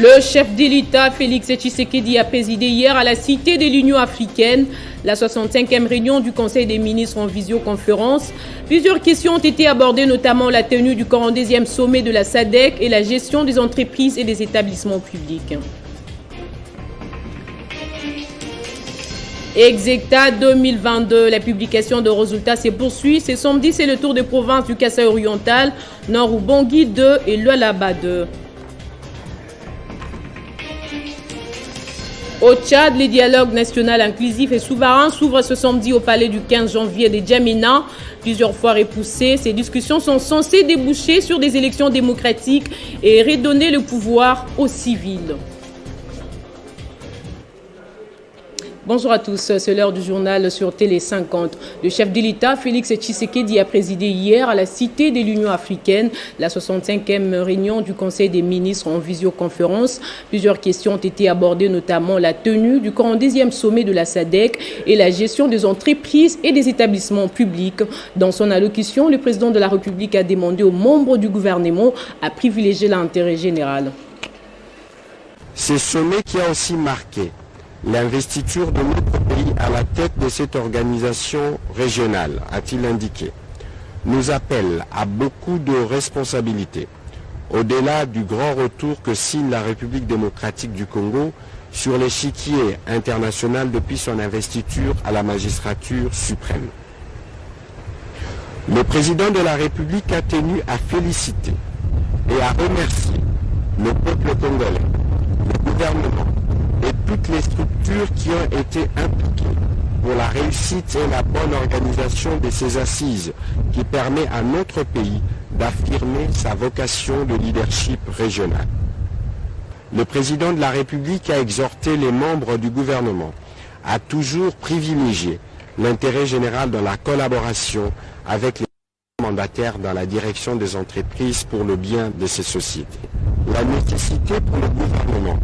Le chef de l'État, Félix Tshisekedi, a présidé hier à la Cité de l'Union africaine la 65e réunion du Conseil des ministres en visioconférence. Plusieurs questions ont été abordées, notamment la tenue du 42e sommet de la SADC et la gestion des entreprises et des établissements publics. Execta 2022, la publication de résultats se poursuit. Ce samedi, c'est le tour de province du Kasaï oriental, Nord Ubangi 2 et Lualaba 2. Au Tchad, le dialogue national inclusif et souverain s'ouvre ce samedi au palais du 15 janvier de Djamena. Plusieurs fois repoussées, ces discussions sont censées déboucher sur des élections démocratiques et redonner le pouvoir aux civils. Bonjour à tous, c'est l'heure du journal sur Télé 50. Le chef de l'État, Félix Tshisekedi, a présidé hier à la Cité de l'Union africaine la 65e réunion du Conseil des ministres en visioconférence. Plusieurs questions ont été abordées, notamment la tenue du 42e sommet de la SADC et la gestion des entreprises et des établissements publics. Dans son allocution, le président de la République a demandé aux membres du gouvernement à privilégier l'intérêt général. Ce sommet qui a aussi marqué l'investiture de notre pays à la tête de cette organisation régionale, a-t-il indiqué, nous appelle à beaucoup de responsabilités, au-delà du grand retour que signe la République démocratique du Congo sur l'échiquier international depuis son investiture à la magistrature suprême. Le président de la République a tenu à féliciter et à remercier le peuple congolais, le gouvernement, et toutes les structures qui ont été impliquées pour la réussite et la bonne organisation de ces assises qui permet à notre pays d'affirmer sa vocation de leadership régional. Le président de la République a exhorté les membres du gouvernement à toujours privilégier l'intérêt général dans la collaboration avec les mandataires dans la direction des entreprises pour le bien de ces sociétés. La nécessité pour le gouvernement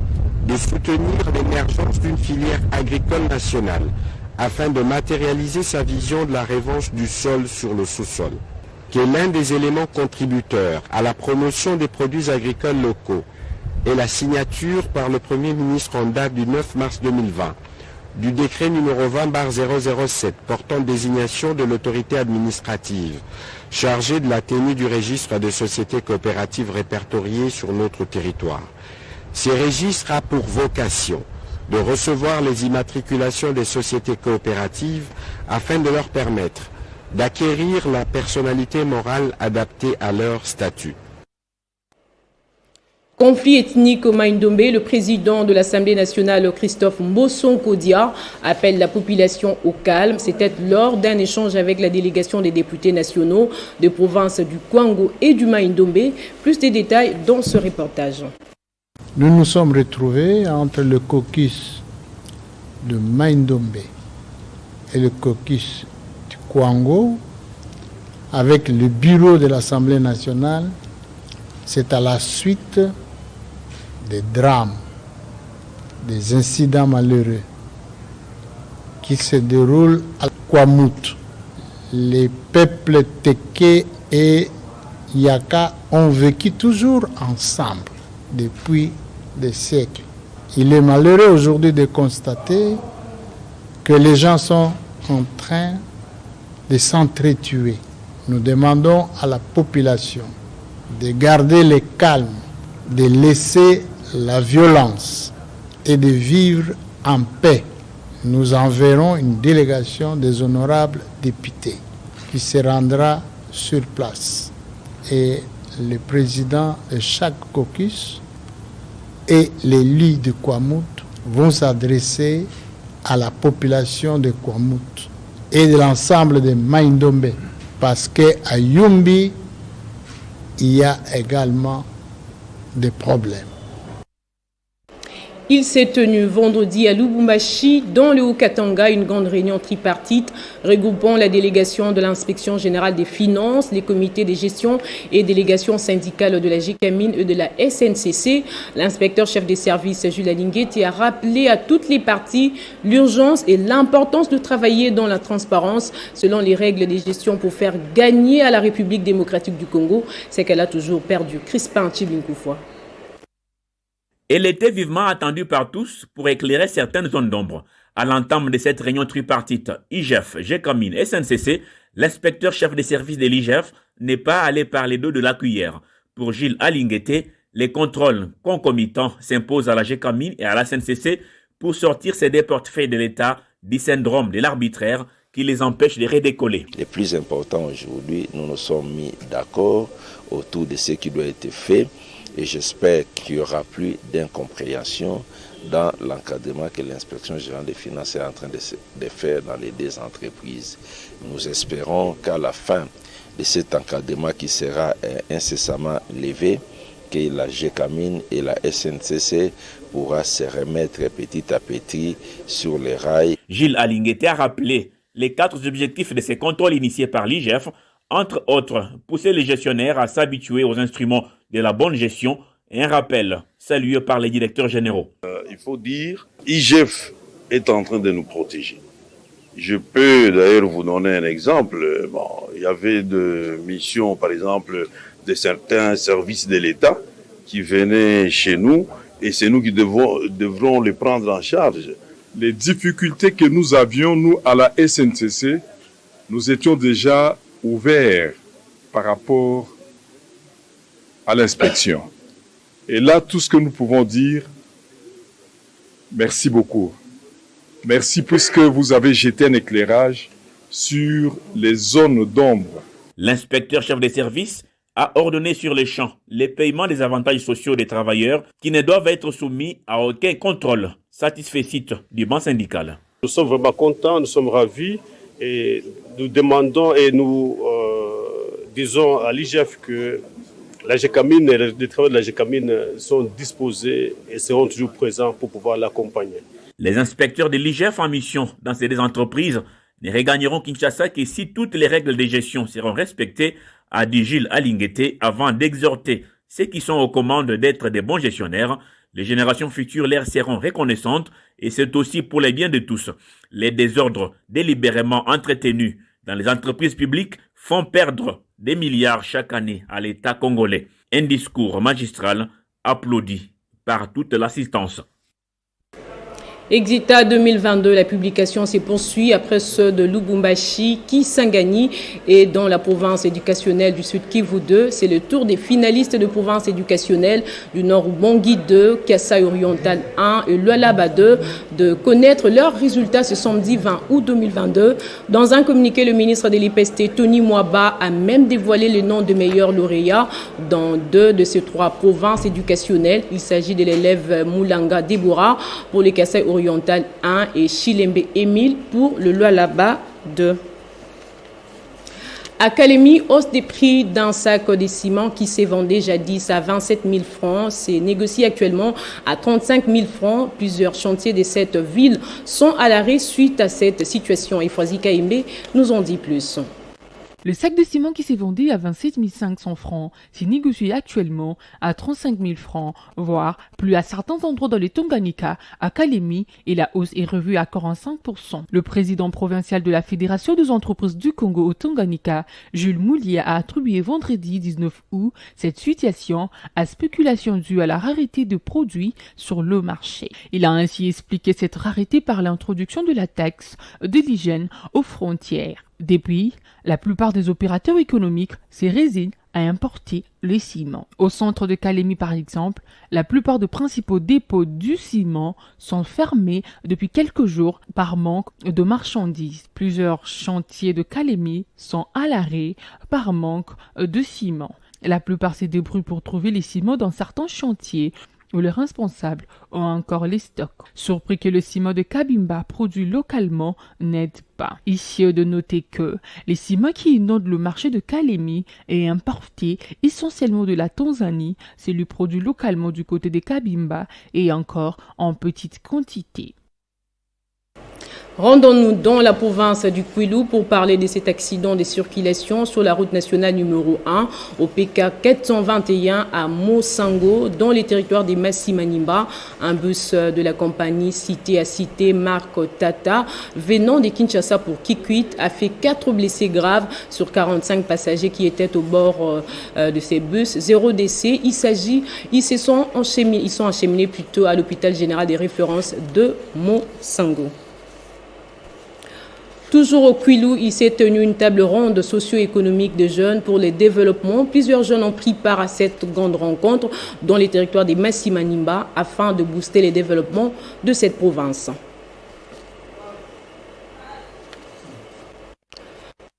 de soutenir l'émergence d'une filière agricole nationale afin de matérialiser sa vision de la revanche du sol sur le sous-sol, qui est l'un des éléments contributeurs à la promotion des produits agricoles locaux et la signature par le Premier ministre en date du 9 mars 2020 du décret numéro 20/007 portant désignation de l'autorité administrative chargée de la tenue du registre des sociétés coopératives répertoriées sur notre territoire. Ces registres ont pour vocation de recevoir les immatriculations des sociétés coopératives afin de leur permettre d'acquérir la personnalité morale adaptée à leur statut. Conflit ethnique au Maïndombe, le président de l'Assemblée nationale, Christophe Mbossonkodia, appelle la population au calme. C'était lors d'un échange avec la délégation des députés nationaux de provinces du Kwango et du Maïndombe. Plus de détails dans ce reportage. Nous nous sommes retrouvés entre le caucus de Maïndombe et le caucus du Kwango avec le bureau de l'Assemblée nationale. C'est à la suite des drames, des incidents malheureux qui se déroulent à Kwamut. Les peuples Teke et Yaka ont vécu toujours ensemble depuis des siècles. Il est malheureux aujourd'hui de constater que les gens sont en train de s'entretuer. Nous demandons à la population de garder le calme, de laisser la violence et de vivre en paix. Nous enverrons une délégation des honorables députés qui se rendra sur place. Et le président de chaque caucus et l'élu de Kwamut vont s'adresser à la population de Kwamut et de l'ensemble de Maïndombe, parce qu'à Yumbi, il y a également des problèmes. Il s'est tenu vendredi à Lubumbashi, dans le Haut-Katanga, une grande réunion tripartite regroupant la délégation de l'Inspection générale des finances, les comités de gestion et délégations syndicales de la GECAMINE et de la SNCC. L'inspecteur chef des services, Jules Alinguetti, a rappelé à toutes les parties l'urgence et l'importance de travailler dans la transparence selon les règles de gestion pour faire gagner à la République démocratique du Congo ce qu'elle a toujours perdu. Crispin Chibinkoufoua. Elle était vivement attendue par tous pour éclairer certaines zones d'ombre. À l'entame de cette réunion tripartite IGF, GECAMIN et SNCC, l'inspecteur chef des services de l'IGF n'est pas allé parler d'eau de la cuillère. Pour Gilles Alinguete, les contrôles concomitants s'imposent à la GECAMIN et à la SNCC pour sortir ces deux portefeuilles de l'État du syndrome de l'arbitraire qui les empêche de redécoller. Le plus important aujourd'hui, nous nous sommes mis d'accord autour de ce qui doit être fait et j'espère qu'il n'y aura plus d'incompréhension dans l'encadrement que l'inspection générale des finances est en train de faire dans les deux entreprises. Nous espérons qu'à la fin de cet encadrement qui sera incessamment levé, que la GECAMIN et la SNCC pourra se remettre petit à petit sur les rails. Gilles Alinguete a rappelé les 4 objectifs de ces contrôles initiés par l'IGF, entre autres, pousser les gestionnaires à s'habituer aux instruments de la bonne gestion et un rappel salué par les directeurs généraux. Il faut dire, IGF est en train de nous protéger. Je peux d'ailleurs vous donner un exemple. Bon, il y avait des missions, par exemple, de certains services de l'État qui venaient chez nous et c'est nous qui devrons les prendre en charge. Les difficultés que nous avions, nous, à la SNCC, nous étions déjà ouverts par rapport à l'inspection. Et là, tout ce que nous pouvons dire, merci beaucoup. Merci puisque vous avez jeté un éclairage sur les zones d'ombre. L'inspecteur chef des services a ordonné sur les champs les paiements des avantages sociaux des travailleurs qui ne doivent être soumis à aucun contrôle, satisfait du banc syndical. Nous sommes vraiment contents, nous sommes ravis et nous demandons et nous disons à l'IGF que la GECAMIN et les travailleurs de la GECAMIN sont disposés et seront toujours présents pour pouvoir l'accompagner. Les inspecteurs de l'IGF en mission dans ces deux entreprises ne regagneront Kinshasa que si toutes les règles de gestion seront respectées, a dit Gilles Alinguete avant d'exhorter ceux qui sont aux commandes d'être des bons gestionnaires. Les générations futures leur seront reconnaissantes et c'est aussi pour le bien de tous. Les désordres délibérément entretenus dans les entreprises publiques font perdre des milliards chaque année à l'État congolais. Un discours magistral applaudi par toute l'assistance. Exita 2022, la publication se poursuit après ceux de Lubumbashi, Kisangani et dans la province éducationnelle du Sud Kivu 2. C'est le tour des finalistes de province éducationnelle du Nord Bangui 2, Kasai Oriental 1 et Lualaba 2 de connaître leurs résultats ce samedi 20 août 2022. Dans un communiqué, le ministre de l'IPST, Tony Mwaba, a même dévoilé les noms des meilleurs lauréats dans 2 de ces 3 provinces éducationnelles. Il s'agit de l'élève Moulanga Deborah pour les Kasai Oriental 1 et Chilembe Émile pour le Lualaba 2. À Kalemi, hausse des prix d'un sac de ciment qui s'est vendu jadis à 27 000 francs. C'est négocié actuellement à 35 000 francs. Plusieurs chantiers de cette ville sont à l'arrêt suite à cette situation. Et Fwazi Kaimbe nous en dit plus. Le sac de ciment qui s'est vendu à 27 500 francs s'est négocié actuellement à 35 000 francs, voire plus à certains endroits dans les Tanganyika, à Kalemi, et la hausse est revue à 45%. Le président provincial de la Fédération des entreprises du Congo au Tanganyika, Jules Moulier, a attribué vendredi 19 août cette situation à spéculation due à la rareté de produits sur le marché. Il a ainsi expliqué cette rareté par l'introduction de la taxe de l'hygiène aux frontières. Depuis, la plupart des opérateurs économiques se résignent à importer le ciment. Au centre de Kalemi, par exemple, la plupart des principaux dépôts du ciment sont fermés depuis quelques jours par manque de marchandises. Plusieurs chantiers de Kalemi sont à l'arrêt par manque de ciment. La plupart se débrouillent pour trouver les ciments dans certains chantiers où les responsables ont encore les stocks. Surpris que le ciment de Kabimba produit localement n'aide pas. Ici, de noter que les ciments qui inondent le marché de Kalemi est importé essentiellement de la Tanzanie, celui produit localement du côté de Kabimba et encore en petite quantité. Rendons-nous dans la province du Kwilu pour parler de cet accident de circulation sur la route nationale numéro 1 au PK 421 à Mosango, dans les territoires des Massi Manimba. Un bus de la compagnie Cité à Cité, marque Tata, venant de Kinshasa pour Kikwit, a fait 4 blessés graves sur 45 passagers qui étaient au bord de ces bus. 0 décès. Ils sont acheminés plutôt à l'hôpital général des références de Mosango. Toujours au Kwilu, il s'est tenu une table ronde socio-économique de jeunes pour le développement. Plusieurs jeunes ont pris part à cette grande rencontre dans les territoires des Massi Manimba afin de booster le développement de cette province.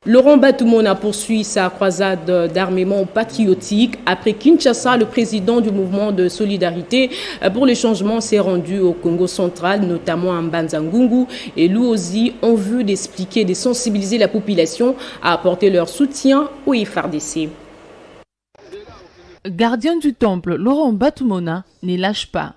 Laurent Batumona poursuit sa croisade d'armement patriotique. Après Kinshasa, le président du mouvement de solidarité pour le changement s'est rendu au Congo central, notamment à Mbanza-Ngungu et Luozi, en vue d'expliquer et de sensibiliser la population à apporter leur soutien au FARDC. Gardien du temple, Laurent Batumona ne lâche pas.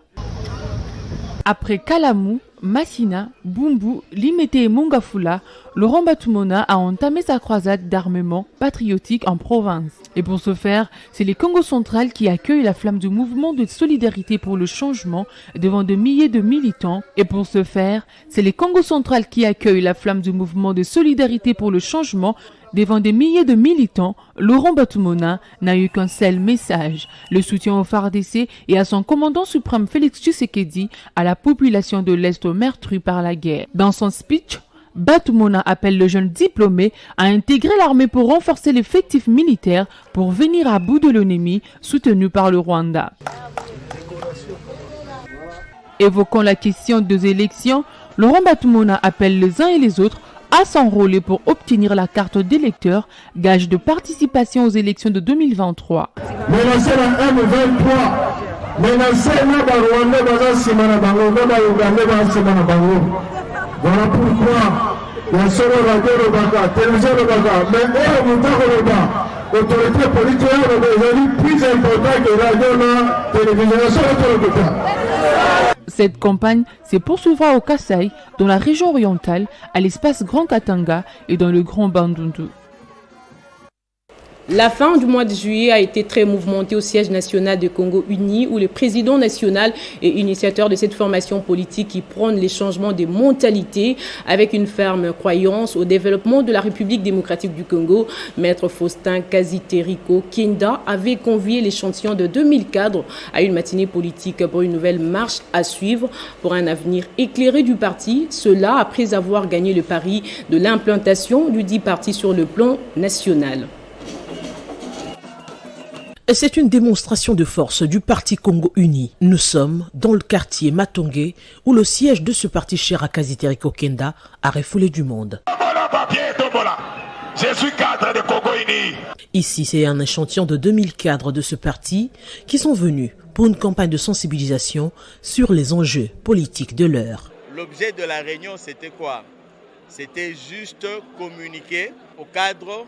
Après Kalamu, Massina, Bumbu, Limete et Mongafula, Laurent Batumona a entamé sa croisade d'armement patriotique en province. Et pour ce faire, c'est les Congo central qui accueillent la flamme du mouvement de solidarité pour le changement devant des milliers de militants. Et pour ce faire, c'est les Congo central qui accueillent la flamme du mouvement de solidarité pour le changement devant des milliers de militants. Laurent Batumona n'a eu qu'un seul message, le soutien au FARDC et à son commandant suprême Félix Tshisekedi, à la population de l'Est meurtrie par la guerre. Dans son speech, Batumona appelle le jeune diplômé à intégrer l'armée pour renforcer l'effectif militaire pour venir à bout de l'ennemi soutenu par le Rwanda. Évoquant la question des élections, Laurent Batumona appelle les uns et les autres à s'enrôler pour obtenir la carte d'électeur, gage de participation aux élections de 2023. Voilà pourquoi la seule radio Robaka, télévision Robaka, mais l'autorité politique est plus importante que la radio, télévision Robaka. Cette campagne se poursuivra au Kasaï, dans la région orientale, à l'espace Grand Katanga et dans le Grand Bandundu. La fin du mois de juillet a été très mouvementée au siège national de Congo Uni, où le président national et initiateur de cette formation politique qui prône les changements des mentalités avec une ferme croyance au développement de la République démocratique du Congo, Maître Faustin Kaziteriko Kenda avait convié l'échantillon de 2000 cadres à une matinée politique pour une nouvelle marche à suivre pour un avenir éclairé du parti, cela après avoir gagné le pari de l'implantation du dit parti sur le plan national. C'est une démonstration de force du parti Congo Uni. Nous sommes dans le quartier Matongé où le siège de ce parti cher à Kaziteriko Kenda a refoulé du monde. Je suis cadre de Congo Uni. Ici, c'est un échantillon de 2000 cadres de ce parti qui sont venus pour une campagne de sensibilisation sur les enjeux politiques de l'heure. L'objet de la réunion, c'était quoi? C'était juste communiquer aux cadres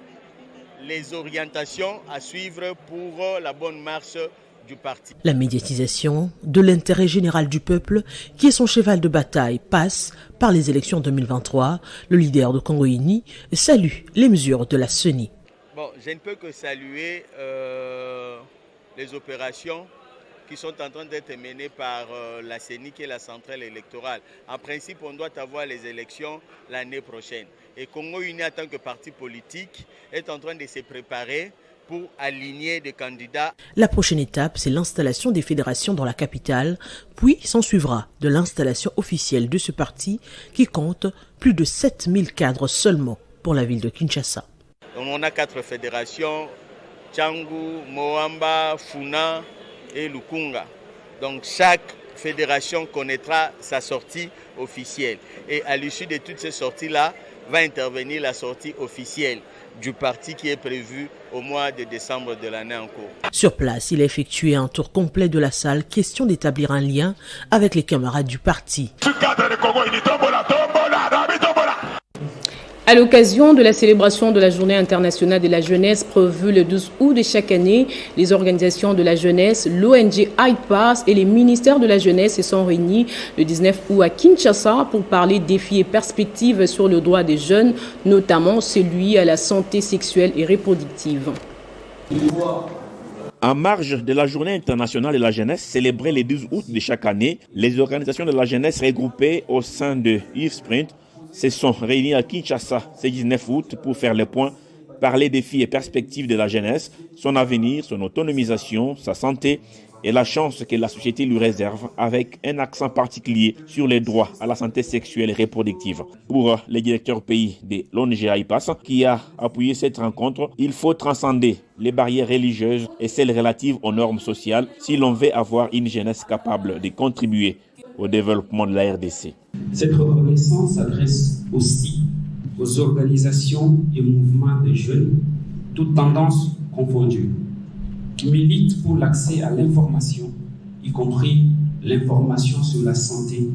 les orientations à suivre pour la bonne marche du parti. La médiatisation de l'intérêt général du peuple, qui est son cheval de bataille, passe par les élections 2023. Le leader de Congo Uni salue les mesures de la CENI. Bon, je ne peux que saluer les opérations qui sont en train d'être menées par la CENI, qui est la centrale électorale. En principe, on doit avoir les élections l'année prochaine. Et Congo Uni, en tant que parti politique, est en train de se préparer pour aligner des candidats. La prochaine étape, c'est l'installation des fédérations dans la capitale, puis s'en suivra de l'installation officielle de ce parti qui compte plus de 7000 cadres seulement pour la ville de Kinshasa. On a 4 fédérations, Tchangu, Moamba, Funa et Lukunga. Donc chaque fédération connaîtra sa sortie officielle. Et à l'issue de toutes ces sorties-là, va intervenir la sortie officielle du parti qui est prévue au mois de décembre de l'année en cours. Sur place, il a effectué un tour complet de la salle, question d'établir un lien avec les camarades du parti. À l'occasion de la célébration de la Journée internationale de la jeunesse prévue le 12 août de chaque année, les organisations de la jeunesse, l'ONG IPAS et les ministères de la jeunesse se sont réunis le 19 août à Kinshasa pour parler défis et perspectives sur le droit des jeunes, notamment celui à la santé sexuelle et reproductive. En marge de la Journée internationale de la jeunesse célébrée le 12 août de chaque année, les organisations de la jeunesse regroupées au sein de Youth Sprint se sont réunis à Kinshasa ce 19 août pour faire le point, parler des défis et perspectives de la jeunesse, son avenir, son autonomisation, sa santé et la chance que la société lui réserve, avec un accent particulier sur les droits à la santé sexuelle et reproductive. Pour le directeur pays de l'ONG IPAS, qui a appuyé cette rencontre, il faut transcender les barrières religieuses et celles relatives aux normes sociales si l'on veut avoir une jeunesse capable de contribuer au développement de la RDC. Cette reconnaissance s'adresse aussi aux organisations et mouvements de jeunes, toutes tendances confondues, qui militent pour l'accès à l'information, y compris l'information sur la santé,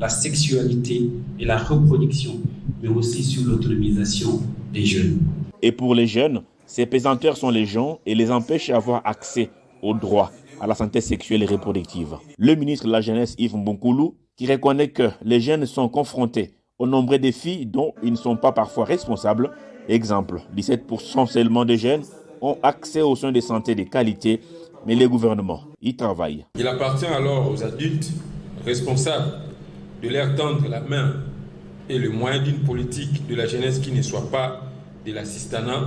la sexualité et la reproduction, mais aussi sur l'autonomisation des jeunes. Et pour les jeunes, ces pesanteurs sont les gens et les empêchent d'avoir accès aux droits à la santé sexuelle et reproductive. Le ministre de la Jeunesse, Yves Mbonkoulou, qui reconnaît que les jeunes sont confrontés aux nombreux défis dont ils ne sont pas parfois responsables. Exemple, 17% seulement des jeunes ont accès aux soins de santé de qualité, mais les gouvernements y travaillent. Il appartient alors aux adultes responsables de leur tendre la main et le moyen d'une politique de la jeunesse qui ne soit pas de l'assistanat,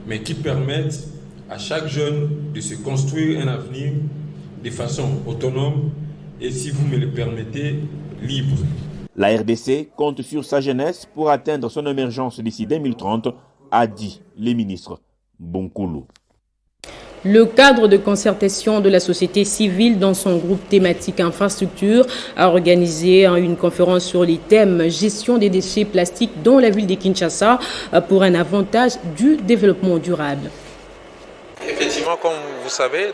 mais qui permette à chaque jeune de se construire un avenir de façon autonome et, si vous me le permettez, libre. La RDC compte sur sa jeunesse pour atteindre son émergence d'ici 2030, a dit le ministre Mbonkoulou. Le cadre de concertation de la société civile dans son groupe thématique infrastructure a organisé une conférence sur les thèmes gestion des déchets plastiques dans la ville de Kinshasa pour un avantage du développement durable. Effectivement, comme vous savez,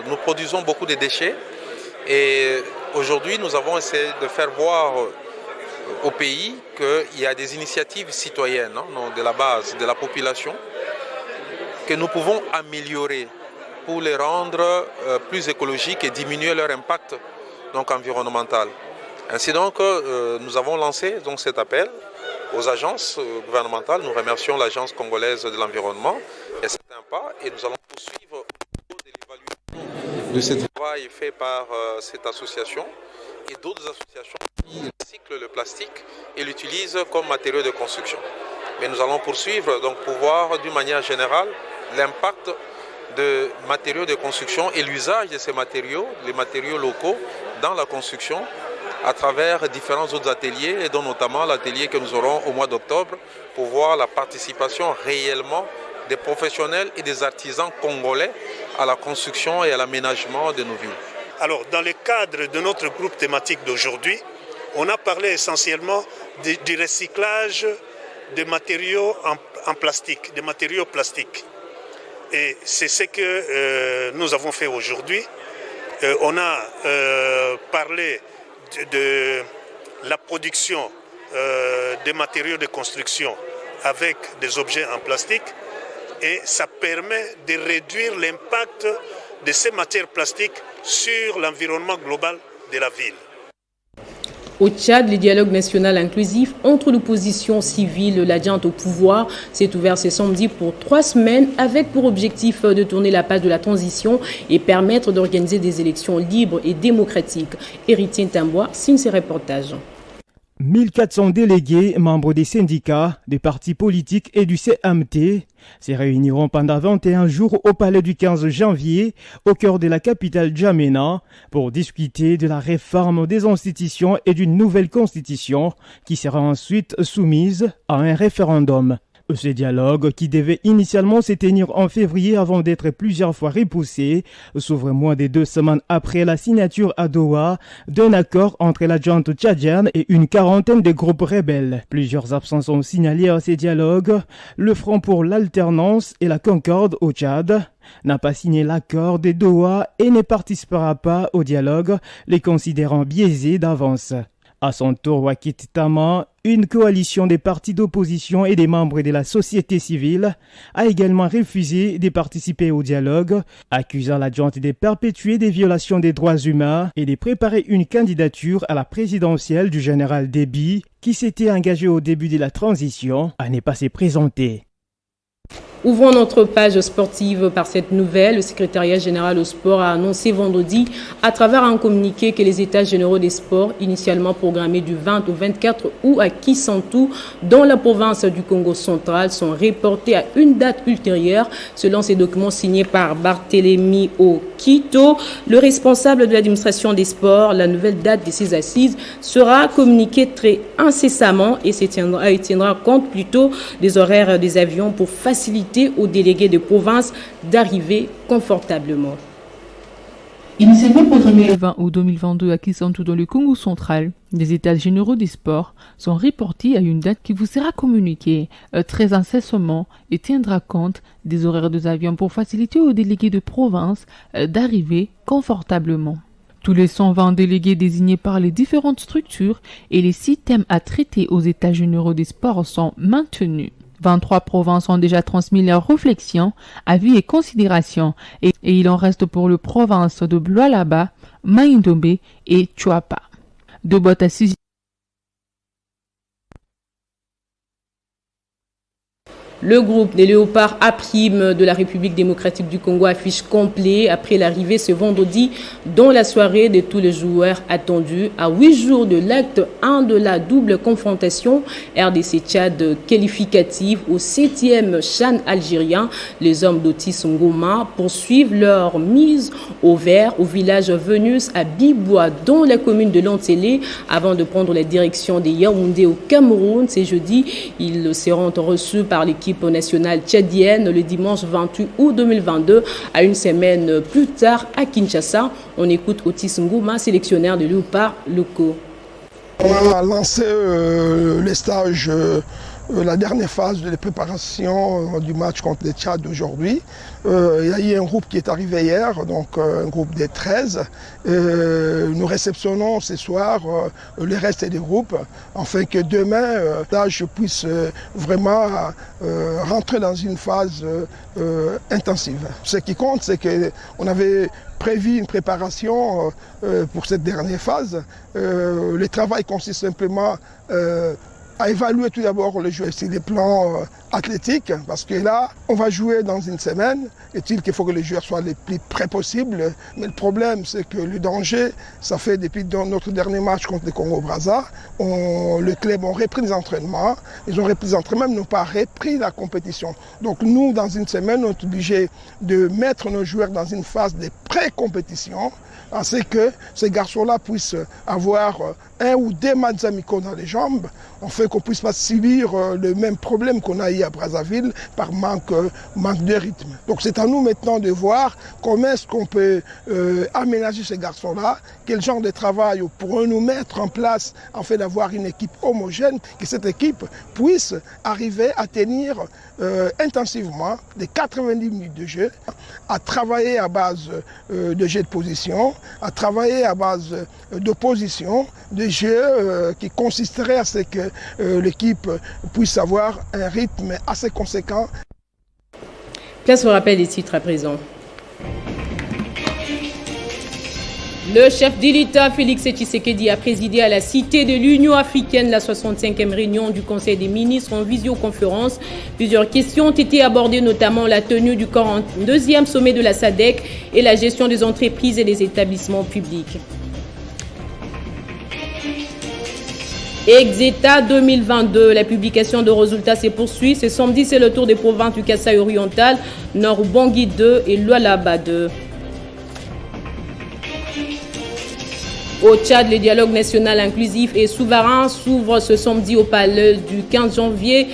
nous produisons beaucoup de déchets et aujourd'hui nous avons essayé de faire voir au pays qu'il y a des initiatives citoyennes de la base, de la population, que nous pouvons améliorer pour les rendre plus écologiques et diminuer leur impact environnemental. Ainsi donc, nous avons lancé cet appel aux agences gouvernementales. Nous remercions l'Agence congolaise de l'environnement et c'est un pas et nous allons poursuivre au niveau de l'évaluation de ce travail fait par cette association et d'autres associations qui recyclent le plastique et l'utilisent comme matériau de construction. Mais nous allons poursuivre pour voir d'une manière générale l'impact de matériaux de construction et l'usage de ces matériaux, les matériaux locaux, dans la construction à travers différents autres ateliers et dont notamment l'atelier que nous aurons au mois d'octobre pour voir la participation réellement des professionnels et des artisans congolais à la construction et à l'aménagement de nos villes. Alors, dans le cadre de notre groupe thématique d'aujourd'hui, on a parlé essentiellement du recyclage de matériaux en plastique, des matériaux plastiques. Et c'est ce que nous avons fait aujourd'hui. On a parlé de la production des matériaux de construction avec des objets en plastique et ça permet de réduire l'impact de ces matières plastiques sur l'environnement global de la ville. Au Tchad, le dialogue national inclusif entre l'opposition civile et l'adjointe au pouvoir s'est ouvert ce samedi pour 3 semaines avec pour objectif de tourner la page de la transition et permettre d'organiser des élections libres et démocratiques. Héritier Tambois signe ses reportages. 1400 délégués, membres des syndicats, des partis politiques et du CMT se réuniront pendant 21 jours au palais du 15 janvier, au cœur de la capitale Djamena, pour discuter de la réforme des institutions et d'une nouvelle constitution qui sera ensuite soumise à un référendum. Ce dialogue, qui devait initialement se tenir en février avant d'être plusieurs fois repoussé, s'ouvre moins de 2 semaines après la signature à Doha d'un accord entre la junte tchadienne et une quarantaine de groupes rebelles. Plusieurs absences sont signalées à ces dialogues. Le Front pour l'alternance et la concorde au Tchad n'a pas signé l'accord de Doha et ne participera pas au dialogue, les considérant biaisés d'avance. À son tour, Wakit Tama, une coalition des partis d'opposition et des membres de la société civile, a également refusé de participer au dialogue, accusant la junte de perpétuer des violations des droits humains et de préparer une candidature à la présidentielle du général Déby, qui s'était engagé au début de la transition à ne pas se présenter. Ouvrons notre page sportive par cette nouvelle. Le secrétariat général au sport a annoncé vendredi à travers un communiqué que les états généraux des sports, initialement programmés du 20 au 24 août à Kisantu, dans la province du Congo central, sont reportés à une date ultérieure. Selon ces documents signés par Barthélémy Okito, le responsable de l'administration des sports, la nouvelle date de ces assises sera communiquée très incessamment et tiendra compte plutôt des horaires des avions pour faciliter aux délégués de province d'arriver confortablement. Initialement programmé le 20 août 2022 à Kisantu dans le Congo central, les états généraux des sports sont reportés à une date qui vous sera communiquée très incessamment et tiendra compte des horaires des avions pour faciliter aux délégués de province d'arriver confortablement. Tous les 120 délégués désignés par les différentes structures et les 6 thèmes à traiter aux états généraux des sports sont maintenus. 23 provinces ont déjà transmis leurs réflexions, avis et considérations et il en reste pour les provinces de Lualaba, Mai-Ndombe et Chuapa. 2 boîtes à 6. Le groupe des Léopards A' de la République démocratique du Congo affiche complet après l'arrivée ce vendredi dans la soirée de tous les joueurs attendus à 8 jours de l'acte 1 de la double confrontation RDC-Tchad qualificative au 7e CHAN algérien. Les hommes d'Otis Ngoma poursuivent leur mise au vert au village Venus à Bibois dans la commune de Lantélé avant de prendre la direction des Yaoundé au Cameroun. C'est jeudi, ils seront reçus par l'équipe nationale tchadienne le dimanche 28 août 2022 à une semaine plus tard à Kinshasa. On écoute Otis Ngoma, sélectionneur de Léopards locaux. On a lancé les stages, la dernière phase de la préparation du match contre le Tchad aujourd'hui. Il y a eu un groupe qui est arrivé hier, donc un groupe des 13. Nous réceptionnons ce soir le reste des groupes, afin que demain, je puisse vraiment rentrer dans une phase intensive. Ce qui compte, c'est qu'on avait prévu une préparation pour cette dernière phase. Le travail consiste simplement à évaluer tout d'abord les joueurs sur les plans athlétiques, parce que là, on va jouer dans une semaine. Est-il qu'il faut que les joueurs soient les plus près possible. Mais le problème, c'est que le danger, ça fait depuis notre dernier match contre le Congo-Brazza, le club ont repris les entraînements. Ils ont repris les entraînements, mais n'ont pas repris la compétition. Donc nous, dans une semaine, on est obligé de mettre nos joueurs dans une phase de pré-compétition, afin que ces garçons-là puissent avoir 1 ou 2 matchs amicaux dans les jambes, afin qu'on ne puisse pas subir le même problème qu'on a eu à Brazzaville par manque de rythme. Donc c'est à nous maintenant de voir comment est-ce qu'on peut aménager ces garçons-là, quel genre de travail pourront nous mettre en place afin d'avoir une équipe homogène, que cette équipe puisse arriver à tenir intensivement des 90 minutes de jeu, à travailler à base de jeu de position, à travailler à base d'opposition, de jeu qui consisterait à ce que l'équipe puisse avoir un rythme assez conséquent. Place au rappel des titres à présent. Le chef de l'État, Félix Tshisekedi, a présidé à la Cité de l'Union africaine la 65e réunion du Conseil des ministres en visioconférence. Plusieurs questions ont été abordées, notamment la tenue du 42e sommet de la SADC et la gestion des entreprises et des établissements publics. Exeta 2022, la publication de résultats se poursuit. Ce samedi, c'est le tour des provinces du Kasaï oriental, Nord-Bangui 2 et Lualaba 2. Au Tchad, le dialogue national inclusif et souverain s'ouvre ce samedi au palais du 15 janvier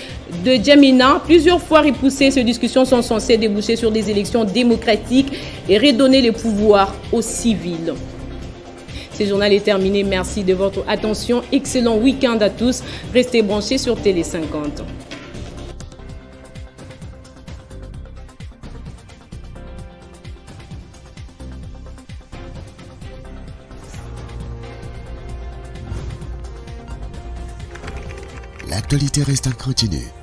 de Djamina. Plusieurs fois repoussées, ces discussions sont censées déboucher sur des élections démocratiques et redonner les pouvoirs aux civils. Ce journal est terminé. Merci de votre attention. Excellent week-end à tous. Restez branchés sur Télé 50. l'actualité reste en continu.